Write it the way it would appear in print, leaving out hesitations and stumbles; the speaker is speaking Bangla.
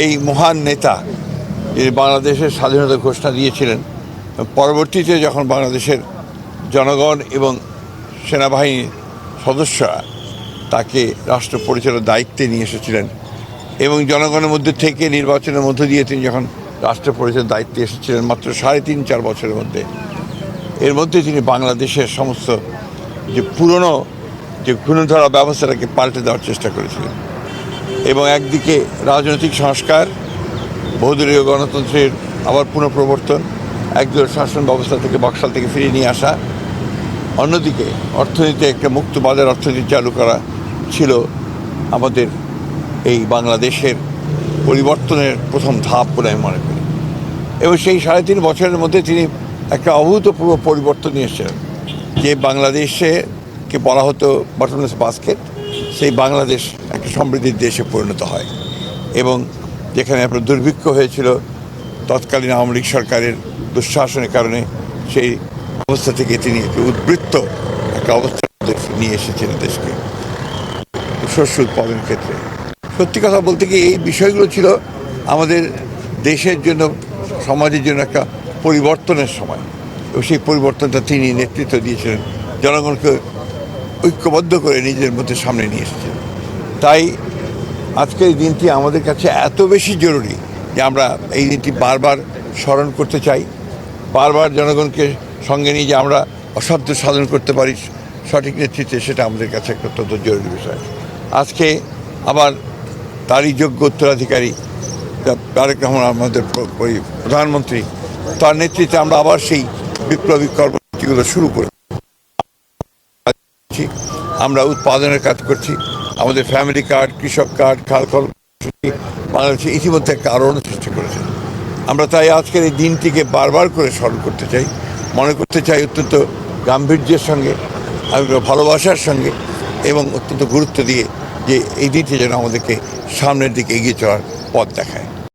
এই মহান নেতা যিনি বাংলাদেশের স্বাধীনতা ঘোষণা দিয়েছিলেন, পরবর্তীতে যখন বাংলাদেশের জনগণ এবং সেনাবাহিনীর সদস্যরা তাকে রাষ্ট্র পরিচালনার দায়িত্বে নিয়ে এসেছিলেন এবং জনগণের মধ্যে থেকে নির্বাচনের মধ্য দিয়ে তিনি যখন রাষ্ট্র পরিচালনার দায়িত্বে এসেছিলেন মাত্র 3.5-4 বছরের মধ্যে, এর মধ্যে তিনি বাংলাদেশের সমস্ত যে পুরনো যে খুনধরা ব্যবস্থাটাকে পাল্টে দেওয়ার চেষ্টা করেছিলেন এবং একদিকে রাজনৈতিক সংস্কার, বহুদলীয় গণতন্ত্রের আবার পুনঃপ্রবর্তন, একদলীয় শাসন ব্যবস্থা থেকে বক্সাল থেকে ফিরিয়ে নিয়ে আসা, অন্যদিকে অর্থনীতিতে একটা মুক্ত বাজার অর্থনীতি চালু করা ছিল আমাদের এই বাংলাদেশের পরিবর্তনের প্রথম ধাপ বলে আমি মনে করি। এবং সেই 3.5 বছরের মধ্যে তিনি একটা অভূতপূর্ব পরিবর্তন নিয়ে এসেছিলেন। যে বাংলাদেশকে বলা হতো বটমলেস বাস্কেট, সেই বাংলাদেশ একটা সমৃদ্ধির দেশে পরিণত হয় এবং যেখানে আপনার দুর্ভিক্ষ হয়েছিল তৎকালীন আওয়ামী লীগ সরকারের দুঃশাসনের কারণে, সেই অবস্থা থেকে তিনি উদ্বৃত্ত একটা অবস্থা নিয়ে এসেছিলেন দেশকে শস্য উৎপাদনের ক্ষেত্রে। সত্যি কথা বলতে কি, এই বিষয়গুলো ছিল আমাদের দেশের জন্য, সমাজের জন্য একটা পরিবর্তনের সময় এবং সেই পরিবর্তনটা তিনি নেতৃত্ব দিয়েছিলেন, জনগণকে ঐক্যবদ্ধ করে নিজের মধ্যে সামনে নিয়ে এসেছিলেন। তাই আজকের এই দিনটি আমাদের কাছে এত বেশি জরুরি যে আমরা এই দিনটি বারবার স্মরণ করতে চাই, বারবার জনগণকে সঙ্গে নিয়ে যে আমরা অসাধ্য সাধন করতে পারি সঠিক নেতৃত্বে, সেটা আমাদের কাছে একটা অত্যন্ত জরুরি বিষয়। আজকে আবার তারই যোগ্য উত্তরাধিকারী তারেক রহমান আমাদের প্রধানমন্ত্রী, তার নেতৃত্বে আমরা আবার সেই বিপ্লবী কর্মসূচিগুলো শুরু করেছি। আমরা উৎপাদনের কাজ করছি, আমাদের ফ্যামিলি কার্ড, কৃষক কার্ড, খাল কর্মসূচি বাংলাদেশে ইতিমধ্যে একটা আলোড়ন সৃষ্টি করেছে। আমরা তাই আজকের এই দিনটিকে বারবার করে স্মরণ করতে চাই, মনে করতে চাই অত্যন্ত গাম্ভীর্যের সঙ্গে, ভালোবাসার সঙ্গে এবং অত্যন্ত গুরুত্ব দিয়ে, যে এই দিনটি যেন আমাদেরকে সামনের দিকে এগিয়ে চলার পথ দেখায়।